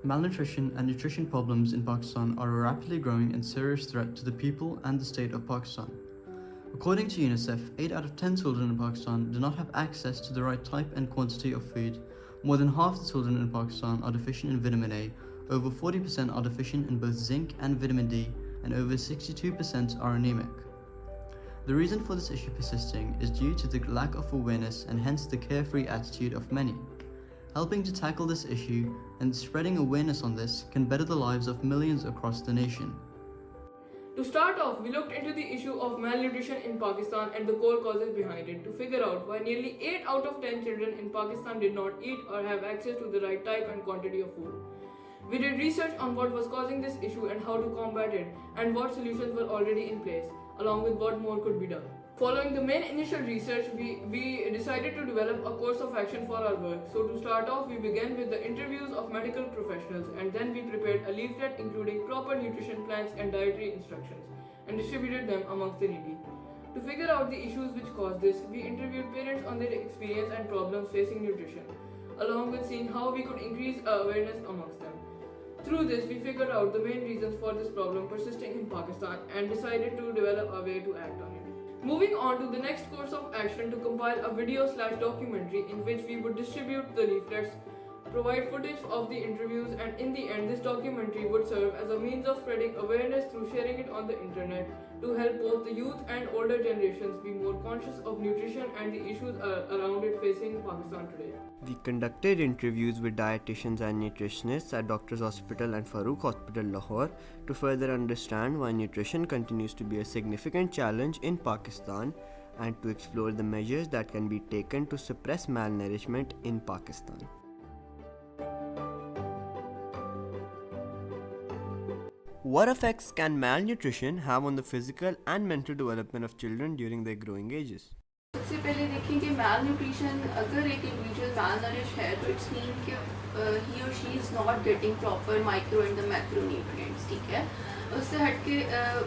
Malnutrition and nutrition problems in Pakistan are a rapidly growing and serious threat to the people and the state of Pakistan. According to UNICEF, 8 out of 10 children in Pakistan do not have access to the right type and quantity of food. More than half the children in Pakistan are deficient in vitamin A, over 40% are deficient in both zinc and vitamin D, and over 62% are anemic. The reason for this issue persisting is due to the lack of awareness and hence the carefree attitude of many. Helping to tackle this issue and spreading awareness on this can better the lives of millions across the nation. To start off, we looked into the issue of malnutrition in Pakistan and the core causes behind it to figure out why nearly 8 out of 10 children in Pakistan did not eat or have access to the right type and quantity of food. We did research on what was causing this issue and how to combat it, and what solutions were already in place, along with what more could be done. Following the main initial research, we decided to develop a course of action for our work. So to start off, we began with the interviews of medical professionals, and then we prepared a leaflet including proper nutrition plans and dietary instructions and distributed them amongst the needy. To figure out the issues which caused this, we interviewed parents on their experience and problems facing nutrition, along with seeing how we could increase awareness amongst them. Through this, we figured out the main reasons for this problem persisting in Pakistan and decided to develop a way to act on it. Moving on to the next course of action to compile a video/documentary in which we would distribute the leaflets, provide footage of the interviews, and in the end this documentary would serve as a means of spreading awareness through sharing it on the internet to help both the youth and older generations be more conscious of nutrition and the issues around it facing Pakistan today. We conducted interviews with dietitians and nutritionists at Doctors Hospital and Farooq Hospital, Lahore, to further understand why nutrition continues to be a significant challenge in Pakistan and to explore the measures that can be taken to suppress malnourishment in Pakistan. What effects can malnutrition have on the physical and mental development of children during their growing ages? सबसे पहले देखें कि मैल nutrition अगर एक individual मैल nourish है तो it's mean कि he और she is not getting proper micro and the macro nutrients, ठीक है। उससे हट के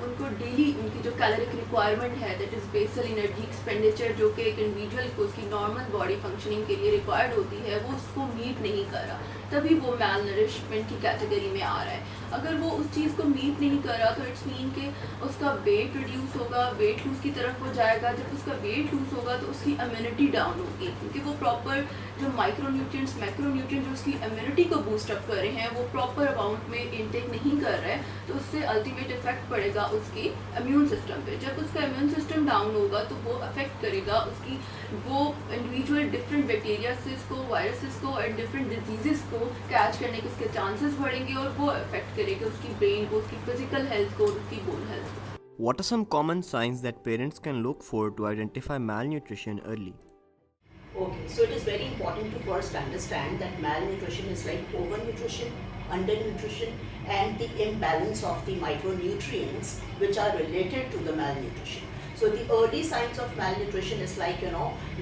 उनको डेली उनकी जो कैलोरिक रिक्वायरमेंट है, that is basal energy expenditure, जो कि एक इंडिविजुअल को उसकी नॉर्मल बॉडी फंक्शनिंग के लिए रिक्वायर्ड होती है, वो उसको मीट नहीं कर रहा, तभी वो मैल नरिशमेंट की कैटेगरी में आ रहा है। अगर वो उस चीज़ को मीट नहीं कर रहा तो इट्स मीन कि उसका वेट रिड्यूस होगा, वेट लूज़ की तरफ वो जाएगा। जब उसका वेट लूज़ होगा तो उसकी इम्यूनिटी डाउन होगी, क्योंकि वो प्रॉपर जो माइक्रो न्यूट्रिएंट्स मैक्रो न्यूट्रिएंट जो उसकी इम्यूनिटी को बूस्ट अप कर रहे हैं वो प्रॉपर अमाउंट में इनटेक नहीं कर रहा है, तो उससे अल्टीमेट इफेक्ट पड़ेगा उसकी इम्यून सिस्टम पे। जब उसका इम्यून सिस्टम डाउन होगा तो वो अफेक्ट करेगा उसकी वो इंडिविजुअल डिफरेंट बैक्टीरियासिस को, वायरसेस को एंड डिफरेंट डिजीज़ को कैच करने के उसके चांसेस बढ़ेंगे और वो अफेक्ट करेगा उसकी ब्रेन को, उसकी फिजिकल हेल्थ को और उसकी बोन हेल्थ को। What are some common signs that parents can look for to identify malnutrition early? Okay, so it is very important to first understand that malnutrition is like overnutrition, undernutrition, and the imbalance of the micronutrients which are related to the malnutrition. So the early signs of malnutrition is like,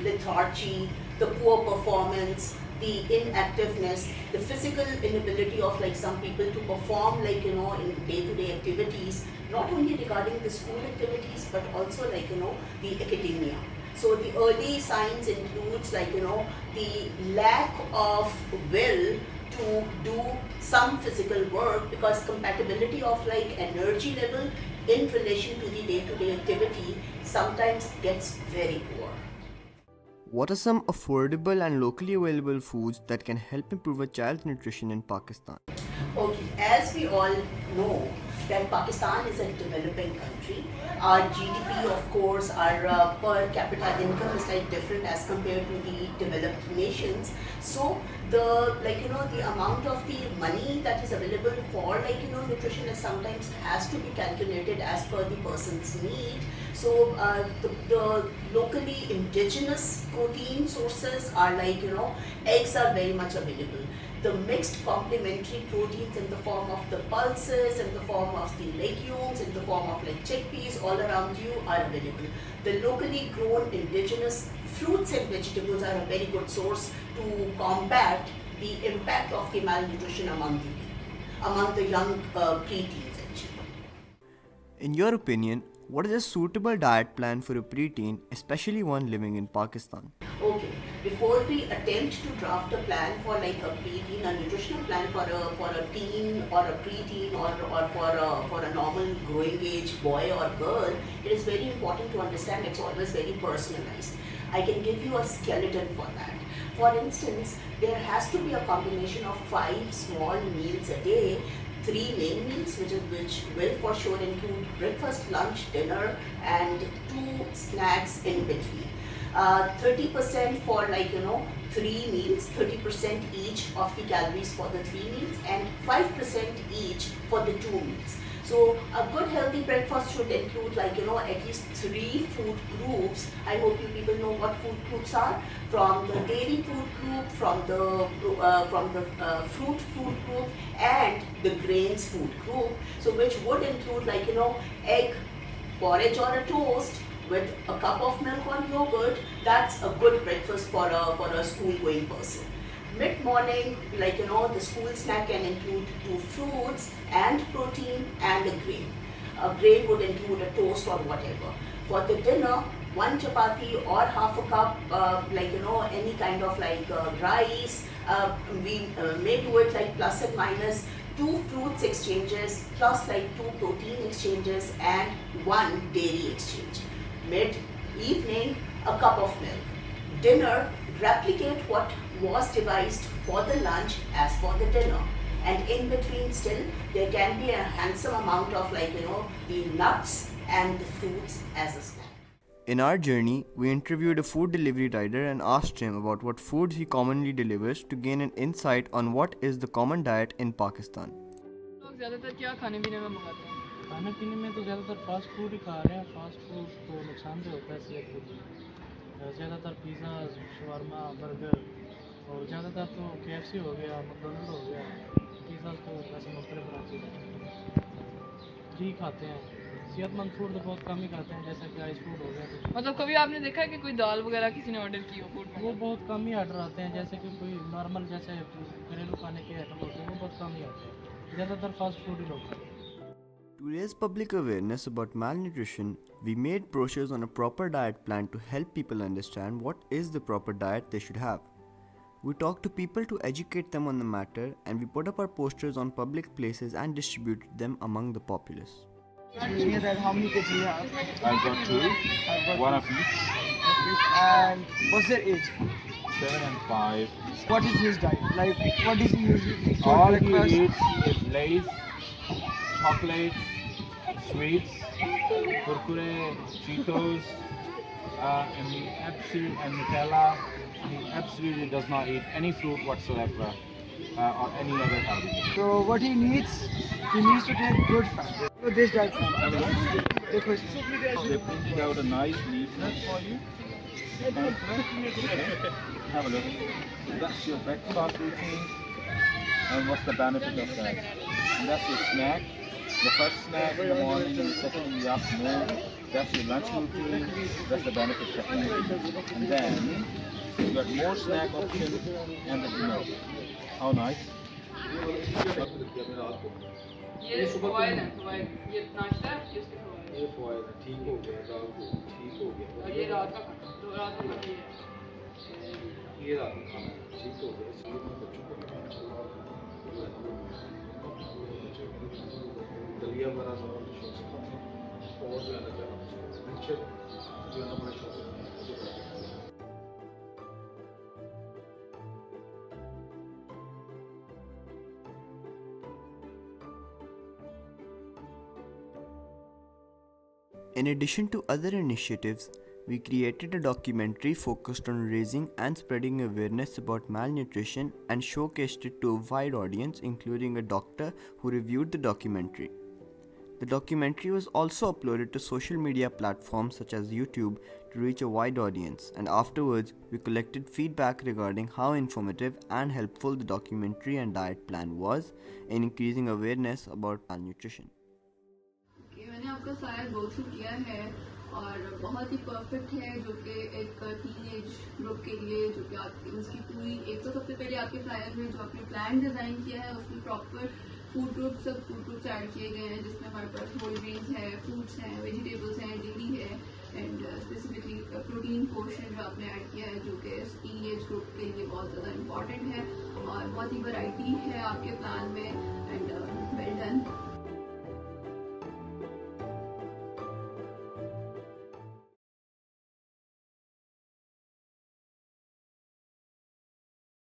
lethargy, the poor performance, the inactiveness, the physical inability of like some people to perform like, in day-to-day activities, not only regarding the school activities, but also like, the academia. So the early signs includes like, the lack of will to do some physical work, because compatibility of like energy level in relation to the day-to-day activity sometimes gets very poor. What are some affordable and locally available foods that can help improve a child's nutrition in Pakistan? Okay, as we all know that Pakistan is a developing country. Our GDP, of course, our per capita income is like different as compared to the developed nations. So the amount of the money that is available for nutrition is sometimes has to be calculated as per the person's need. So the locally indigenous protein sources are like eggs are very much available. The mixed complementary proteins in the form of the pulses, in the form of the legumes, in the form of like chickpeas all around you are available. The locally grown indigenous fruits and vegetables are a very good source to combat the impact of the malnutrition among the young preteens actually. In your opinion, what is a suitable diet plan for a preteen, especially one living in Pakistan? Okay. before we attempt to draft a plan for like a preteen, a nutritional plan for a teen or a preteen or for a normal growing age boy or girl, it is very important to understand it's always very personalized. I can give you a skeleton for that. For instance, there has to be a combination of 5 small meals a day, 3 main meals, which will for sure include breakfast, lunch, dinner, and 2 snacks in between. 30% for 3 meals, 30% each of the calories for the 3 meals, and 5% each for the 2 meals. So a good healthy breakfast should include at least 3 food groups. I hope you people know what food groups are. From the dairy food group, from the fruit food group, and the grains food group. So which would include egg, porridge or a toast with a cup of milk or yogurt. That's a good breakfast for a school going person. Mid-morning, the school snack can include 2 fruits and protein and a grain. A grain would include a toast or whatever. For the dinner, 1 chapati or half a cup, any kind of rice. We may do it plus and minus 2 fruits exchanges plus 2 protein exchanges and 1 dairy exchange. Mid-evening, a cup of milk. Dinner, replicate what was devised for the lunch as for the dinner. And in between still, there can be a handsome amount of the nuts and the fruits as a snack. In our journey, we interviewed a food delivery rider and asked him about what foods he commonly delivers to gain an insight on what is the common diet in Pakistan. लोग ज़्यादातर क्या खाने पीने में मंगाते हैं? खाने पीने में तो ज़्यादातर फास्ट फूड ही खा रहे हैं। फास्ट फूड तो नुकसानदेह होता है सेहत के लिए। ज़्यादातर पिज़्ज़ा, शवारमा, बर्गर और ज़्यादातर तो KFC हो गया, मैकडॉनल्ड हो गया, पिज़्ज़ा तो वैसे मुख्तलिफ ब्रांचेज हैं जी खाते हैं। सेहतमंद फूड तो बहुत कम ही खाते हैं, जैसे कि आइस फूड हो गया। तो मतलब कभी आपने देखा है कि कोई दाल वगैरह किसी ने ऑर्डर की हो फूड में? वो बहुत कम ही ऑर्डर आते हैं, जैसे कि कोई नॉर्मल जैसे घरेलू खाने के आइटम होते हैं वो बहुत कम ही आते हैं। ज़्यादातर फास्ट फूड ही लोग खाते हैं। To raise public awareness about malnutrition, we made brochures on a proper diet plan to help people understand what is the proper diet they should have. We talked to people to educate them on the matter, and we put up our posters on public places and distributed them among the populace. How many kids do you have? I've got 2, one of each, And what's their age? 7 and 5. What is his diet? What does he usually eat for All he breakfast? eats is Lay's, chocolates, sweets, Kurkure, Cheetos, and Nutella. He absolutely does not eat any fruit whatsoever or any other healthy. So what he needs to take good fat. So this diet plan. Dekho isme. They printed out a nice leaflet for you. Have a look. That's your breakfast routine. And what's the benefit of that? And that's your snack. The first snack in the morning, the second in the afternoon. That's your lunch routine. That's the benefit of that. And then you got more snack options and the dinner. How nice. ये फवायद है, फवायद। ये नाश्ता है, ये उसके फवायद हैं। ये फवायद है, ठीक हो गया, रात को ठीक हो गया। और ये रात का खाना, तो रात को खाना ये है। ये रात को खाना है, ठीक हो गया। इसलिए मैं बच्चों को भी इंशाल्लाह दलिया वगैरह सब अपने शौक से खाते हैं और जो है ना मिक्सचर जो है ना बड़े शौक से खाते हैं। In addition to other initiatives, we created a documentary focused on raising and spreading awareness about malnutrition and showcased it to a wide audience, including a doctor who reviewed the documentary. The documentary was also uploaded to social media platforms such as YouTube to reach a wide audience, and afterwards we collected feedback regarding how informative and helpful the documentary and diet plan was in increasing awareness about malnutrition. मैंने आपका शायद workshop किया है और बहुत ही perfect है, जो कि एक टीनेज ग्रुप के लिए, जो कि आपकी उसकी पूरी एक तो सबसे पहले आपके फ्लायर में जो आपने प्लान डिज़ाइन किया है उसमें प्रॉपर फूड ग्रुप्स ऐड किए गए हैं, जिसमें हमारे पास होल ग्रेन्स है, फ्रूट्स हैं, वेजिटेबल्स हैं, डेयरी है, एंड स्पेसिफिकली प्रोटीन पोर्शन जो आपने ऐड किया है जो कि टीन एज ग्रुप के लिए बहुत ज़्यादा इम्पॉर्टेंट है और बहुत ही वैरायटी है आपके प्लान में एंड वेल डन।